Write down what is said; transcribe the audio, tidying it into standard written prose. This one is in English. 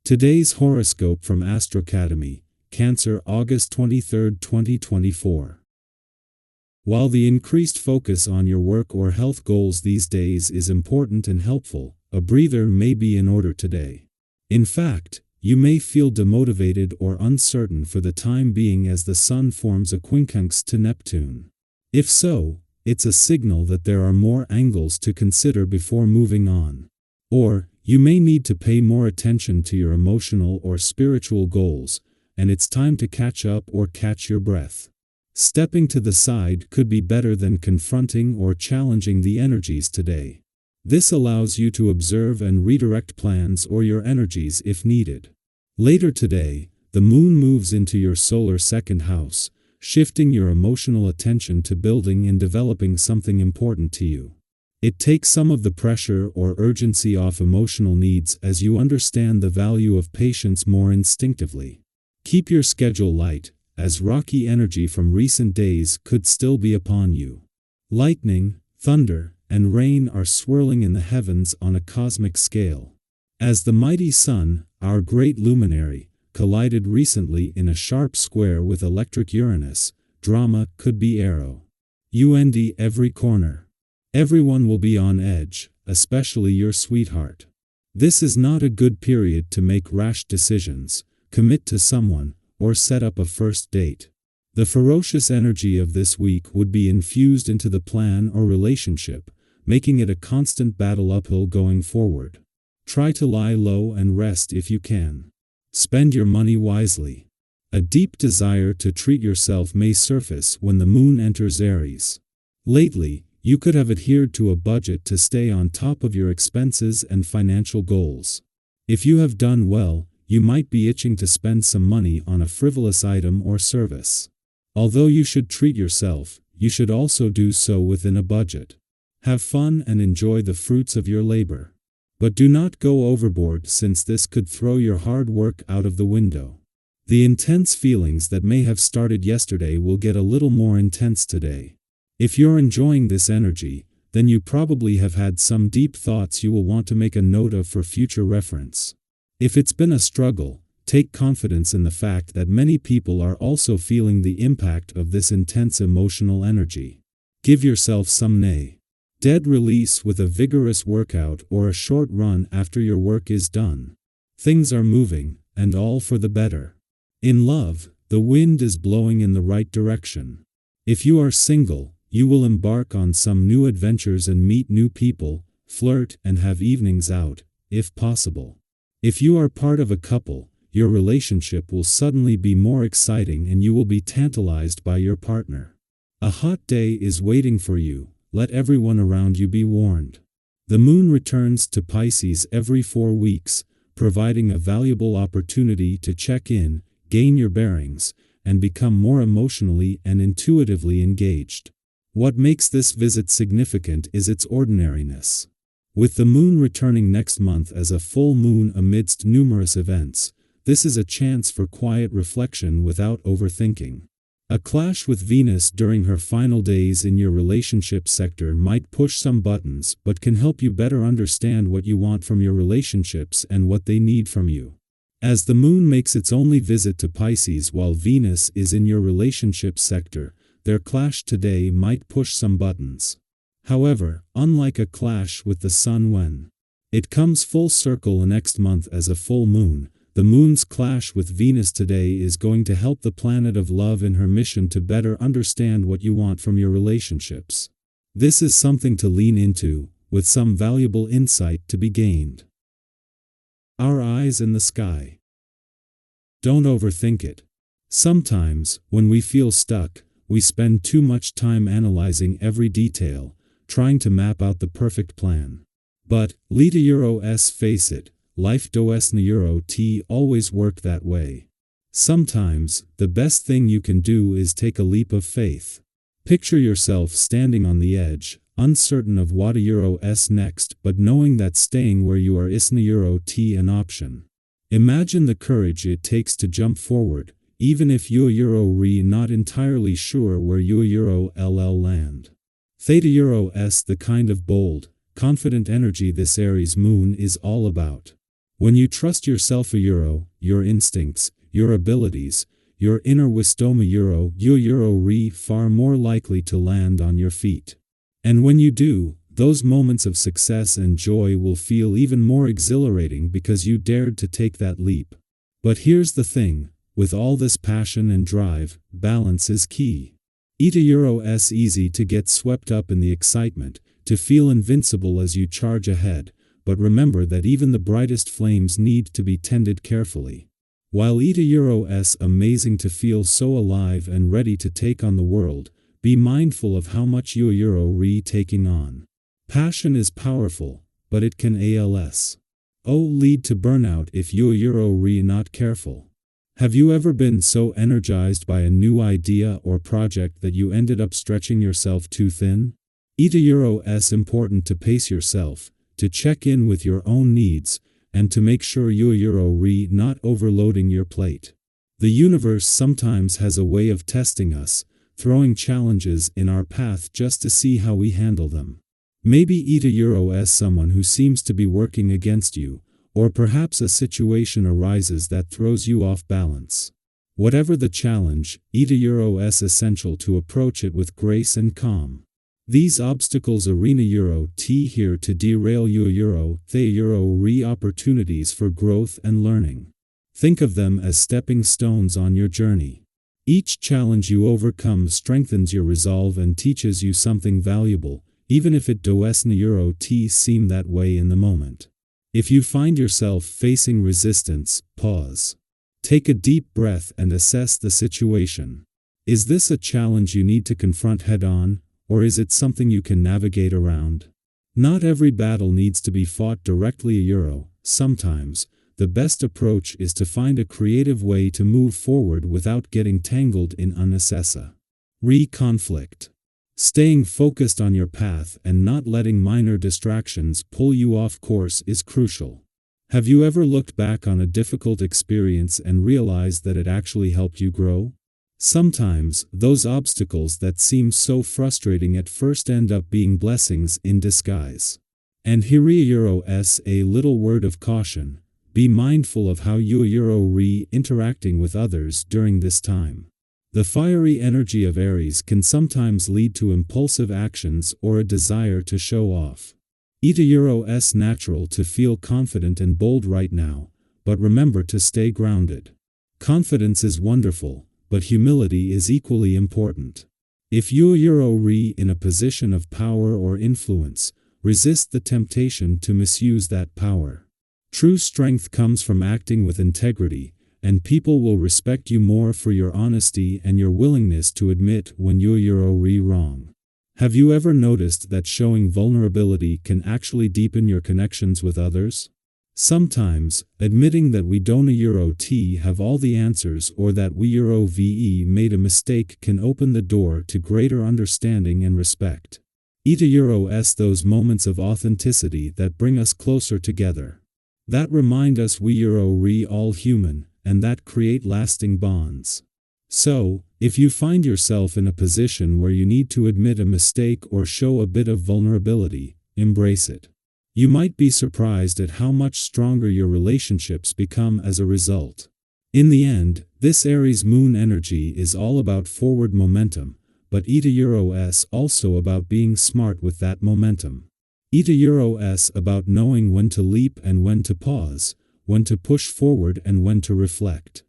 Today's horoscope from AstroCademy, Cancer, August 23, 2024. While the increased focus on your work or health goals these days is important and helpful, a breather may be in order today. In fact, you may feel demotivated or uncertain for the time being as the Sun forms a quincunx to Neptune. If so, it's a signal that there are more angles to consider before moving on. Or, you may need to pay more attention to your emotional or spiritual goals, and it's time to catch up or catch your breath. Stepping to the side could be better than confronting or challenging the energies today. This allows you to observe and redirect plans or your energies if needed. Later today, the moon moves into your solar second house, shifting your emotional attention to building and developing something important to you. It takes some of the pressure or urgency off emotional needs as you understand the value of patience more instinctively. Keep your schedule light, as rocky energy from recent days could still be upon you. Lightning, thunder, and rain are swirling in the heavens on a cosmic scale. As the mighty Sun, our great luminary, collided recently in a sharp square with electric Uranus, drama could be arrow. Every corner. Everyone will be on edge, especially your sweetheart. This is not a good period to make rash decisions, commit to someone, or set up a first date. The ferocious energy of this week would be infused into the plan or relationship, making it a constant battle uphill going forward. Try to lie low and rest if you can. Spend your money wisely. A deep desire to treat yourself may surface when the moon enters Aries. Lately, you could have adhered to a budget to stay on top of your expenses and financial goals. If you have done well, you might be itching to spend some money on a frivolous item or service. Although you should treat yourself, you should also do so within a budget. Have fun and enjoy the fruits of your labor. But do not go overboard, since this could throw your hard work out of the window. The intense feelings that may have started yesterday will get a little more intense today. If you're enjoying this energy, then you probably have had some deep thoughts you will want to make a note of for future reference. If it's been a struggle, take confidence in the fact that many people are also feeling the impact of this intense emotional energy. Give yourself some dead release with a vigorous workout or a short run after your work is done. Things are moving, and all for the better. In love, the wind is blowing in the right direction. If you are single, you will embark on some new adventures and meet new people, flirt and have evenings out, if possible. If you are part of a couple, your relationship will suddenly be more exciting and you will be tantalized by your partner. A hot day is waiting for you, let everyone around you be warned. The moon returns to Pisces every 4 weeks, providing a valuable opportunity to check in, gain your bearings, and become more emotionally and intuitively engaged. What makes this visit significant is its ordinariness. With the moon returning next month as a full moon amidst numerous events, this is a chance for quiet reflection without overthinking. A clash with Venus during her final days in your relationship sector might push some buttons, but can help you better understand what you want from your relationships and what they need from you. As the moon makes its only visit to Pisces while Venus is in your relationship sector, their clash today might push some buttons. However, unlike a clash with the Sun when it comes full circle next month as a full moon, the moon's clash with Venus today is going to help the planet of love in her mission to better understand what you want from your relationships. This is something to lean into, with some valuable insight to be gained. Our eyes in the sky. Don't overthink it. Sometimes, when we feel stuck, we spend too much time analyzing every detail, trying to map out the perfect plan. But, face it, life doesn't always work that way. Sometimes, the best thing you can do is take a leap of faith. Picture yourself standing on the edge, uncertain of what next, but knowing that staying where you are isn't an option. Imagine the courage it takes to jump forward, even if you're not entirely sure where you'll land. Theta the kind of bold, confident energy this Aries moon is all about. When you trust yourself your instincts, your abilities, your inner wisdom you're far more likely to land on your feet. And when you do, those moments of success and joy will feel even more exhilarating because you dared to take that leap. But here's the thing, with all this passion and drive, balance is key. It's easy to get swept up in the excitement, to feel invincible as you charge ahead, but remember that even the brightest flames need to be tended carefully. While it's amazing to feel so alive and ready to take on the world, be mindful of how much you're taking on. Passion is powerful, but it can lead to burnout if you're not careful. Have you ever been so energized by a new idea or project that you ended up stretching yourself too thin? It's important to pace yourself, to check in with your own needs, and to make sure you're not overloading your plate. The universe sometimes has a way of testing us, throwing challenges in our path just to see how we handle them. Maybe you're someone who seems to be working against you, or perhaps a situation arises that throws you off balance. Whatever the challenge, it's essential to approach it with grace and calm. These obstacles arena here to derail they opportunities for growth and learning. Think of them as stepping stones on your journey. Each challenge you overcome strengthens your resolve and teaches you something valuable, even if it doesn't seem that way in the moment. If you find yourself facing resistance, pause. Take a deep breath and assess the situation. Is this a challenge you need to confront head-on, or is it something you can navigate around? Not every battle needs to be fought directly. Sometimes, the best approach is to find a creative way to move forward without getting tangled in unnecessary conflict. Staying focused on your path and not letting minor distractions pull you off course is crucial. Have you ever looked back on a difficult experience and realized that it actually helped you grow? Sometimes, those obstacles that seem so frustrating at first end up being blessings in disguise. And here's a little word of caution. Be mindful of how you're interacting with others during this time. The fiery energy of Aries can sometimes lead to impulsive actions or a desire to show off. It's natural to feel confident and bold right now, but remember to stay grounded. Confidence is wonderful, but humility is equally important. If you're in a position of power or influence, resist the temptation to misuse that power. True strength comes from acting with integrity, and people will respect you more for your honesty and your willingness to admit when you're wrong. Have you ever noticed that showing vulnerability can actually deepen your connections with others? Sometimes, admitting that we don't have all the answers or that we made a mistake can open the door to greater understanding and respect. Those moments of authenticity that bring us closer together. That remind us we're all human, and that create lasting bonds. So, if you find yourself in a position where you need to admit a mistake or show a bit of vulnerability, embrace it. You might be surprised at how much stronger your relationships become as a result. In the end, this Aries moon energy is all about forward momentum, but it's also about being smart with that momentum. It's about knowing when to leap and when to pause, when to push forward and when to reflect.